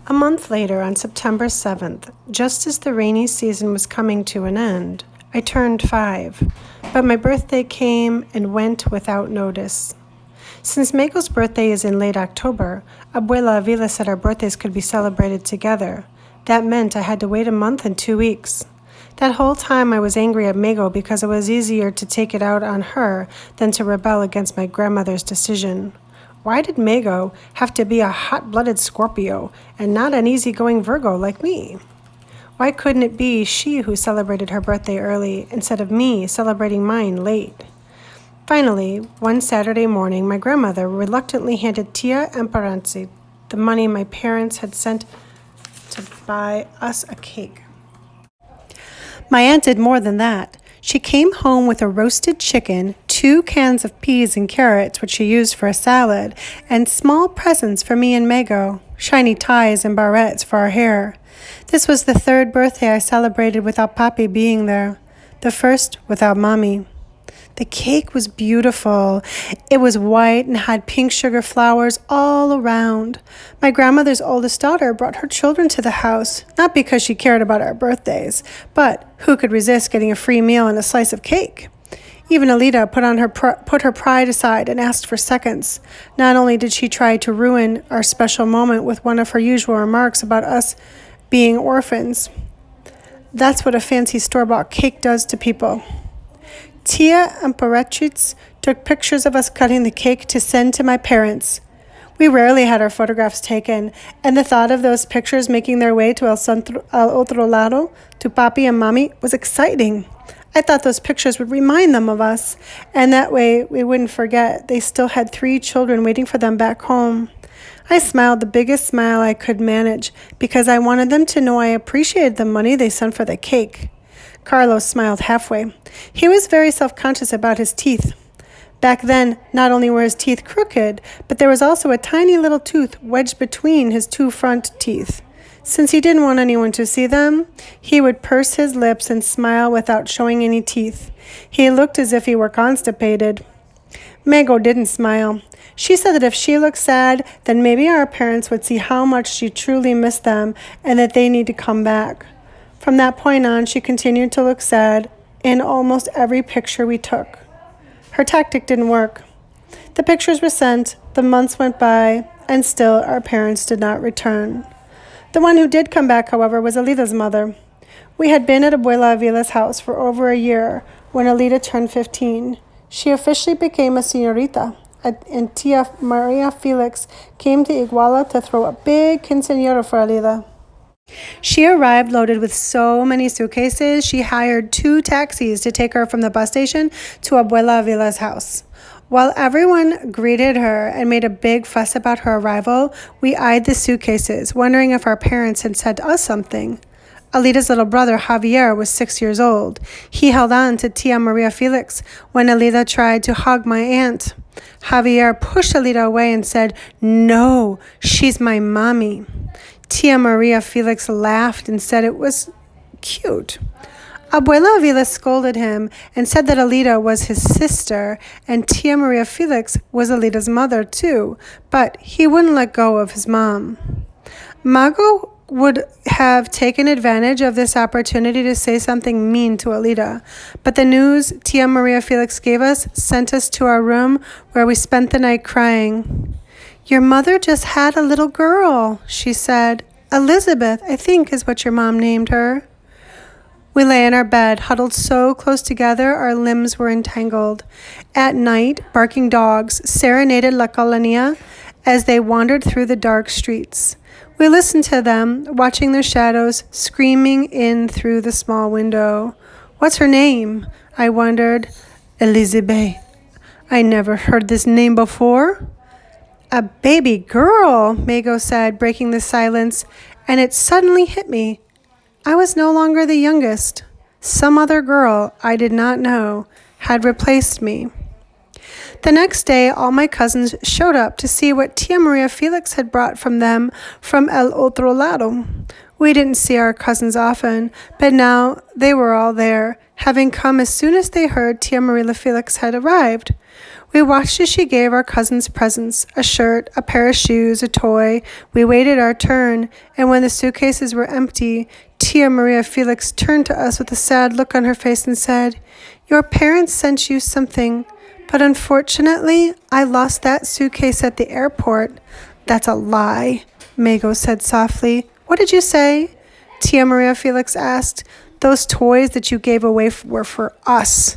A month later, on September 7th, just as the rainy season was coming to an end, I turned 5, but my birthday came and went without notice. Since Mego's birthday is in late October, Abuela Avila said our birthdays could be celebrated together. That meant I had to wait a month and 2 weeks. That whole time I was angry at Mego because it was easier to take it out on her than to rebel against my grandmother's decision. Why did Mego have to be a hot-blooded Scorpio and not an easygoing Virgo like me? Why couldn't it be she who celebrated her birthday early instead of me celebrating mine late? Finally, one Saturday morning, my grandmother reluctantly handed Tia Emparanzi the money my parents had sent to buy us a cake. My aunt did more than that. She came home with a roasted chicken, 2 cans of peas and carrots, which she used for a salad, and small presents for me and Mego, shiny ties and barrettes for our hair. This was the 3rd birthday I celebrated without Papi being there, the 1st without Mommy. The cake was beautiful. It was white and had pink sugar flowers all around. My grandmother's oldest daughter brought her children to the house, not because she cared about our birthdays, but who could resist getting a free meal and a slice of cake? Even Alida put her pride aside and asked for seconds. Not only did she try to ruin our special moment with one of her usual remarks about us being orphans. That's what a fancy store-bought cake does to people. Tia Amparatrits took pictures of us cutting the cake to send to my parents. We rarely had our photographs taken, and the thought of those pictures making their way to El Otro Lado, to Papi and Mami, was exciting. I thought those pictures would remind them of us, and that way we wouldn't forget they still had 3 children waiting for them back home. I smiled the biggest smile I could manage because I wanted them to know I appreciated the money they sent for the cake. Carlos smiled halfway. He was very self-conscious about his teeth. Back then, not only were his teeth crooked, but there was also a tiny little tooth wedged between his 2 front teeth. Since he didn't want anyone to see them, he would purse his lips and smile without showing any teeth. He looked as if he were constipated. Mego didn't smile. She said that if she looked sad, then maybe our parents would see how much she truly missed them and that they need to come back. From that point on, she continued to look sad in almost every picture we took. Her tactic didn't work. The pictures were sent, the months went by, and still our parents did not return. The one who did come back, however, was Alida's mother. We had been at Abuela Avila's house for over a year when Alida turned 15. She officially became a señorita, and Tia Maria Felix came to Iguala to throw a big quinceanera for Alida. She arrived loaded with so many suitcases, she hired 2 taxis to take her from the bus station to Abuela Avila's house. While everyone greeted her and made a big fuss about her arrival, we eyed the suitcases, wondering if our parents had said to us something. Alida's little brother, Javier, was 6 years old. He held on to Tia Maria Felix when Alida tried to hug my aunt. Javier pushed Alida away and said, "No, she's my mommy." Tia Maria Felix laughed and said it was cute. Abuela Avila scolded him and said that Alida was his sister and Tia Maria Felix was Alida's mother too, but he wouldn't let go of his mom. Mago would have taken advantage of this opportunity to say something mean to Alida, but the news Tia Maria Felix gave us sent us to our room where we spent the night crying. "Your mother just had a little girl," she said. "Elizabeth, I think, is what your mom named her." We lay in our bed, huddled so close together our limbs were entangled. At night, barking dogs serenaded La Colonia as they wandered through the dark streets. We listened to them, watching their shadows screaming in through the small window. "What's her name?" I wondered. "Elizabeth. I never heard this name before." "A baby girl," Mago said, breaking the silence, and it suddenly hit me. I was no longer the youngest. Some other girl I did not know had replaced me. The next day, all my cousins showed up to see what Tia Maria Felix had brought from them from El Otro Lado. We didn't see our cousins often, but now they were all there, having come as soon as they heard Tia Marilla Felix had arrived. We watched as she gave our cousins presents, a shirt, a pair of shoes, a toy. We waited our turn, and when the suitcases were empty, Tia Maria Felix turned to us with a sad look on her face and said, "Your parents sent you something, but unfortunately, I lost that suitcase at the airport." "That's a lie," Mago said softly. "What did you say?" Tia Maria Felix asked. "Those toys that you gave away were for us,"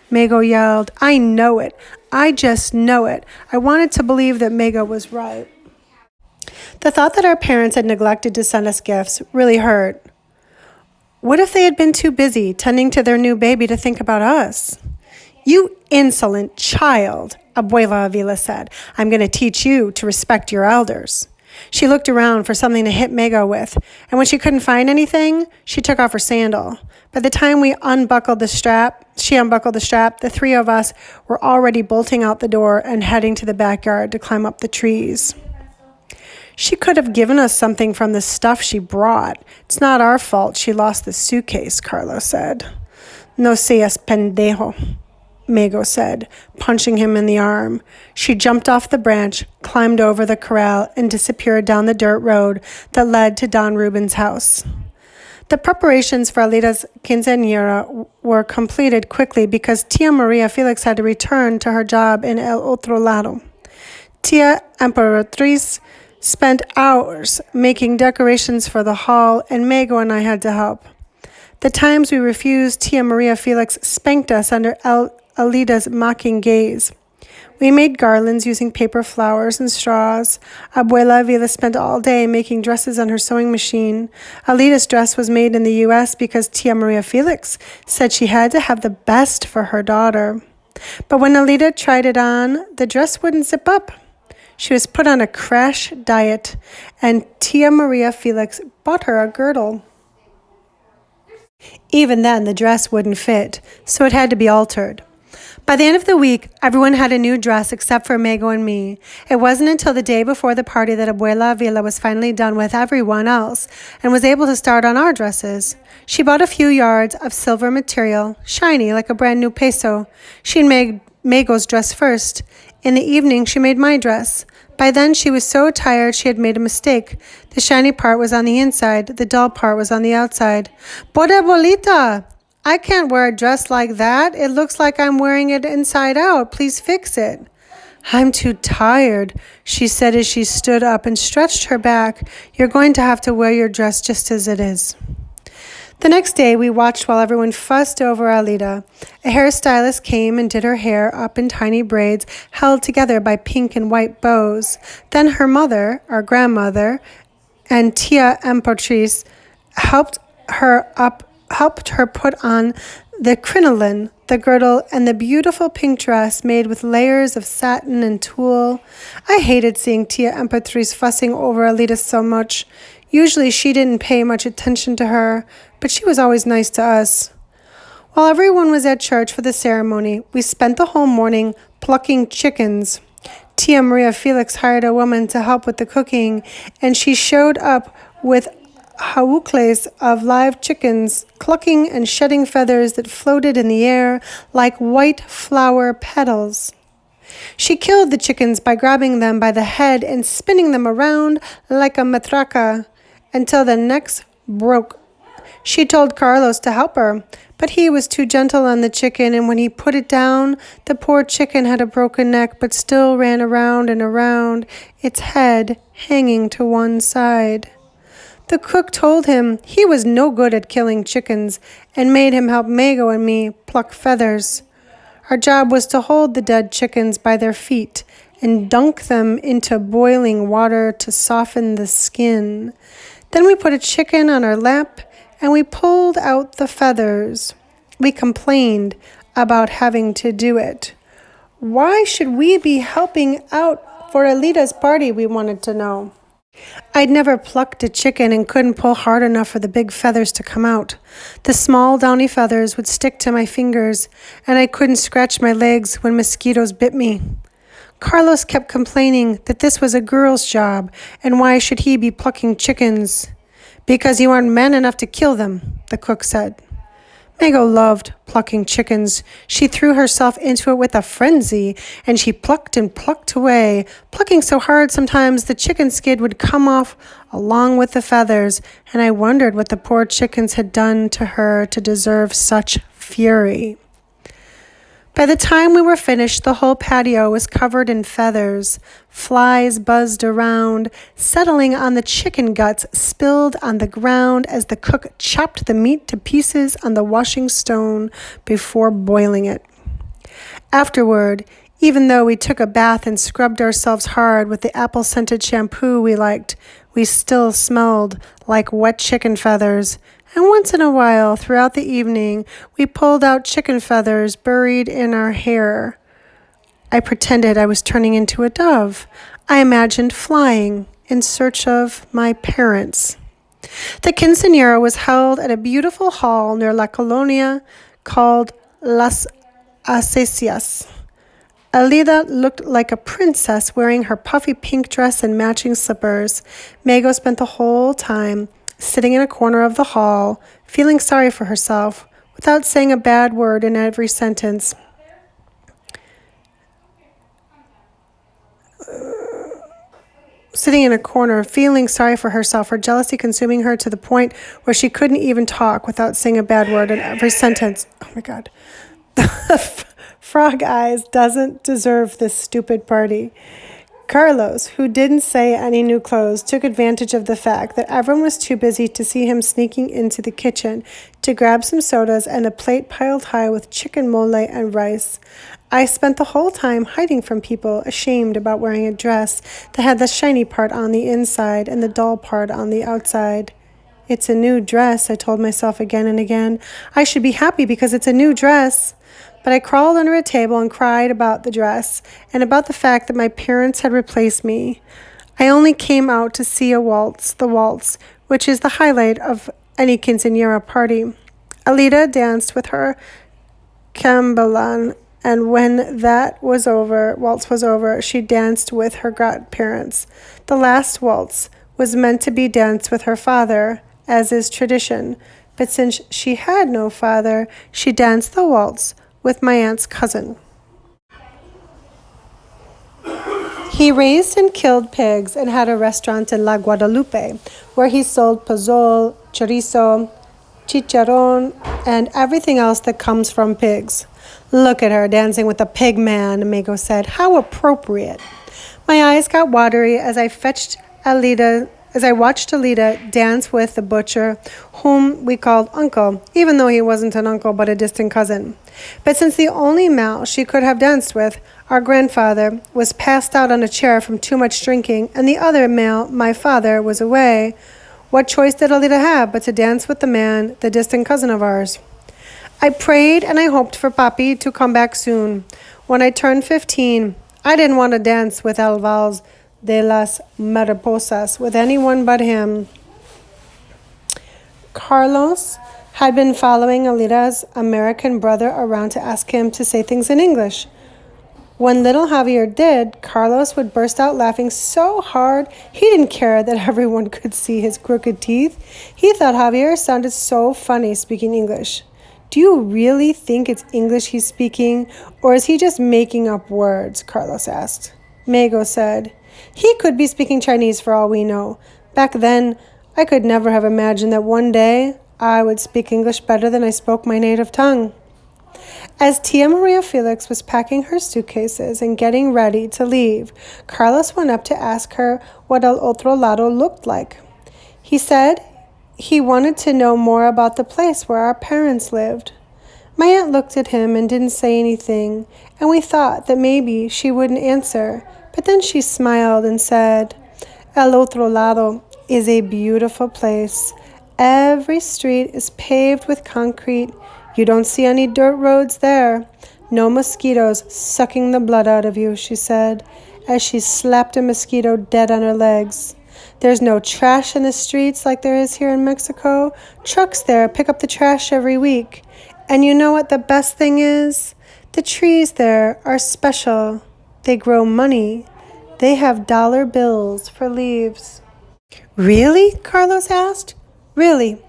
Mago yelled. "I know it. I just know it." I wanted to believe that Mago was right. The thought that our parents had neglected to send us gifts really hurt. What if they had been too busy tending to their new baby to think about us? "You insolent child," Abuela Avila said. "I'm going to teach you to respect your elders." She looked around for something to hit Mago with, and when she couldn't find anything, she took off her sandal. By the time she unbuckled the strap, the three of us were already bolting out the door and heading to the backyard to climb up the trees. "She could have given us something from the stuff she brought. It's not our fault she lost the suitcase," Carlos said. "No seas pendejo," Mago said, punching him in the arm. She jumped off the branch, climbed over the corral, and disappeared down the dirt road that led to Don Ruben's house. The preparations for Alida's quinceanera were completed quickly because Tia Maria Felix had to return to her job in El Otro Lado. Tia Emperatriz spent hours making decorations for the hall, and Mago and I had to help. The times we refused, Tia Maria Felix spanked us under Alida's mocking gaze. We made garlands using paper flowers and straws. Abuela Avila spent all day making dresses on her sewing machine. Alida's dress was made in the U.S. because Tia Maria Felix said she had to have the best for her daughter. But when Alida tried it on, the dress wouldn't zip up. She was put on a crash diet, and Tia Maria Felix bought her a girdle. Even then, the dress wouldn't fit, so it had to be altered. By the end of the week, everyone had a new dress except for Mago and me. It wasn't until the day before the party that Abuela Avila was finally done with everyone else and was able to start on our dresses. She bought a few yards of silver material, shiny like a brand new peso. She made Mago's dress first. In the evening, she made my dress. By then, she was so tired she had made a mistake. The shiny part was on the inside. The dull part was on the outside. "Pobre abuelita, I can't wear a dress like that. It looks like I'm wearing it inside out. Please fix it." "I'm too tired," she said as she stood up and stretched her back. "You're going to have to wear your dress just as it is." The next day, we watched while everyone fussed over Alida. A hairstylist came and did her hair up in tiny braids held together by pink and white bows. Then her mother, our grandmother, and Tia Emperatriz helped her put on the crinoline, the girdle, and the beautiful pink dress made with layers of satin and tulle. I hated seeing Tia Emperatriz fussing over Alida so much. Usually she didn't pay much attention to her, but she was always nice to us. While everyone was at church for the ceremony, we spent the whole morning plucking chickens. Tia Maria Felix hired a woman to help with the cooking, and she showed up with hawukles of live chickens, clucking and shedding feathers that floated in the air like white flower petals. She killed the chickens by grabbing them by the head and spinning them around like a matraca until the necks broke. She told Carlos to help her, but he was too gentle on the chicken, and when he put it down, the poor chicken had a broken neck but still ran around and around, its head hanging to one side. The cook told him he was no good at killing chickens and made him help Mago and me pluck feathers. Our job was to hold the dead chickens by their feet and dunk them into boiling water to soften the skin. Then we put a chicken on our lap and we pulled out the feathers. We complained about having to do it. Why should we be helping out for Alida's party, we wanted to know. I'd never plucked a chicken and couldn't pull hard enough for the big feathers to come out. The small, downy feathers would stick to my fingers, and I couldn't scratch my legs when mosquitoes bit me. Carlos kept complaining that this was a girl's job, and why should he be plucking chickens? Because you aren't man enough to kill them, the cook said. Mago loved plucking chickens. She threw herself into it with a frenzy, and she plucked and plucked away, plucking so hard sometimes the chicken skid would come off along with the feathers, and I wondered what the poor chickens had done to her to deserve such fury. By the time we were finished, the whole patio was covered in feathers. Flies buzzed around, settling on the chicken guts spilled on the ground as the cook chopped the meat to pieces on the washing stone before boiling it. Afterward, even though we took a bath and scrubbed ourselves hard with the apple-scented shampoo we liked, we still smelled like wet chicken feathers. And once in a while, throughout the evening, we pulled out chicken feathers buried in our hair. I pretended I was turning into a dove. I imagined flying in search of my parents. The quinceanera was held at a beautiful hall near La Colonia called Las Acecias. Alida looked like a princess wearing her puffy pink dress and matching slippers. Mago spent the whole time sitting in a corner of the hall, feeling sorry for herself, without saying a bad word in every sentence. Sitting in a corner, feeling sorry for herself, her jealousy consuming her to the point where she couldn't even talk without saying a bad word in every sentence. Oh my God. Frog Eyes doesn't deserve this stupid party. Carlos, who didn't say any new clothes, took advantage of the fact that everyone was too busy to see him sneaking into the kitchen to grab some sodas and a plate piled high with chicken mole and rice. I spent the whole time hiding from people, ashamed about wearing a dress that had the shiny part on the inside and the dull part on the outside. It's a new dress, I told myself again and again. I should be happy because it's a new dress. But I crawled under a table and cried about the dress and about the fact that my parents had replaced me. I only came out to see the waltz, which is the highlight of any quinceanera party. Alida danced with her chambelán, and when that waltz was over, she danced with her godparents. The last waltz was meant to be danced with her father, as is tradition, but since she had no father, she danced the waltz with my aunt's cousin. He raised and killed pigs and had a restaurant in La Guadalupe where he sold pozole, chorizo, chicharrón, and everything else that comes from pigs. Look at her dancing with a pig man, Mago said. How appropriate. My eyes got watery as I watched Alida dance with the butcher, whom we called uncle, even though he wasn't an uncle but a distant cousin. But since the only male she could have danced with, our grandfather, was passed out on a chair from too much drinking, and the other male, my father, was away, what choice did Alida have but to dance with the man, the distant cousin of ours? I prayed and I hoped for Papi to come back soon. When I turned 15, I didn't want to dance with El Vals de las Mariposas with anyone but him. Carlos had been following Alida's American brother around to ask him to say things in English. When little Javier did, Carlos would burst out laughing so hard he didn't care that everyone could see his crooked teeth. He thought Javier sounded so funny speaking English. Do you really think it's English he's speaking, or is he just making up words? Carlos asked. Mago said, he could be speaking Chinese for all we know. Back then, I could never have imagined that one day I would speak English better than I spoke my native tongue. As Tia Maria Felix was packing her suitcases and getting ready to leave, Carlos went up to ask her what El Otro Lado looked like. He said he wanted to know more about the place where our parents lived. My aunt looked at him and didn't say anything, and we thought that maybe she wouldn't answer, but then she smiled and said, El Otro Lado is a beautiful place. Every street is paved with concrete. You don't see any dirt roads there. No mosquitoes sucking the blood out of you, she said, as she slapped a mosquito dead on her legs. There's no trash in the streets like there is here in Mexico. Trucks there pick up the trash every week. And you know what the best thing is? The trees there are special. They grow money. They have dollar bills for leaves. Really? Carlos asked. Really.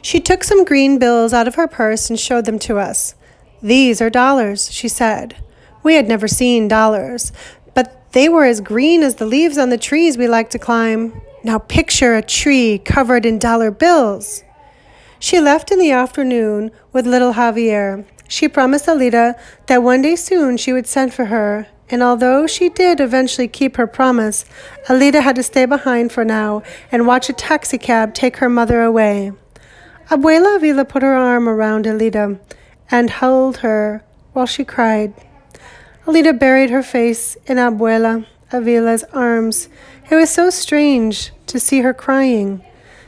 She took some green bills out of her purse and showed them to us. These are dollars, she said. We had never seen dollars, but they were as green as the leaves on the trees we like to climb. Now picture a tree covered in dollar bills. She left in the afternoon with little Javier. She promised Alida that one day soon she would send for her, and although she did eventually keep her promise, Alida had to stay behind for now and watch a taxicab take her mother away. Abuela Avila put her arm around Alida and held her while she cried. Alida buried her face in Abuela Avila's arms. It was so strange to see her crying.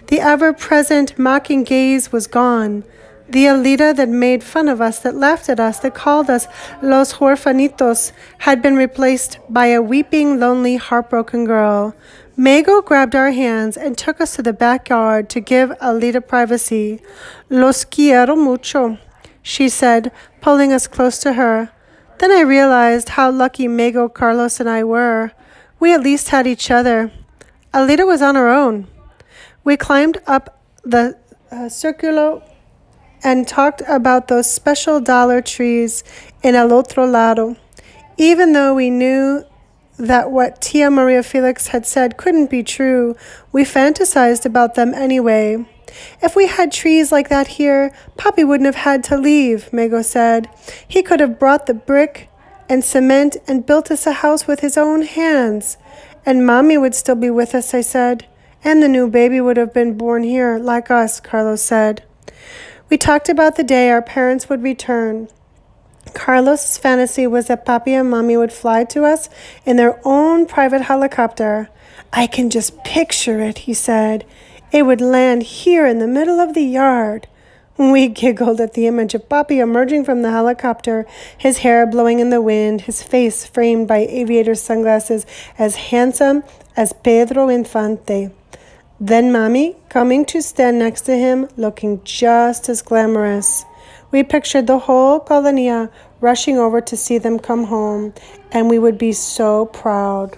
The ever-present mocking gaze was gone. The Alida that made fun of us, that laughed at us, that called us los huerfanitos, had been replaced by a weeping, lonely, heartbroken girl. Mago grabbed our hands and took us to the backyard to give Alida privacy. Los quiero mucho, she said, pulling us close to her. Then I realized how lucky Mago, Carlos, and I were. We at least had each other. Alida was on her own. We climbed up the circulo and talked about those special dollar trees in El Otro Lado. Even though we knew that what Tia Maria Felix had said couldn't be true, we fantasized about them anyway. If we had trees like that here, Papi wouldn't have had to leave, Mago said. He could have brought the brick and cement and built us a house with his own hands. And Mommy would still be with us, I said. And the new baby would have been born here, like us, Carlos said. We talked about the day our parents would return. Carlos's fantasy was that Papi and Mommy would fly to us in their own private helicopter. I can just picture it, he said. It would land here in the middle of the yard. We giggled at the image of Papi emerging from the helicopter, his hair blowing in the wind, his face framed by aviator sunglasses, as handsome as Pedro Infante. Then Mommy coming to stand next to him, looking just as glamorous. We pictured the whole colonia rushing over to see them come home, and we would be so proud.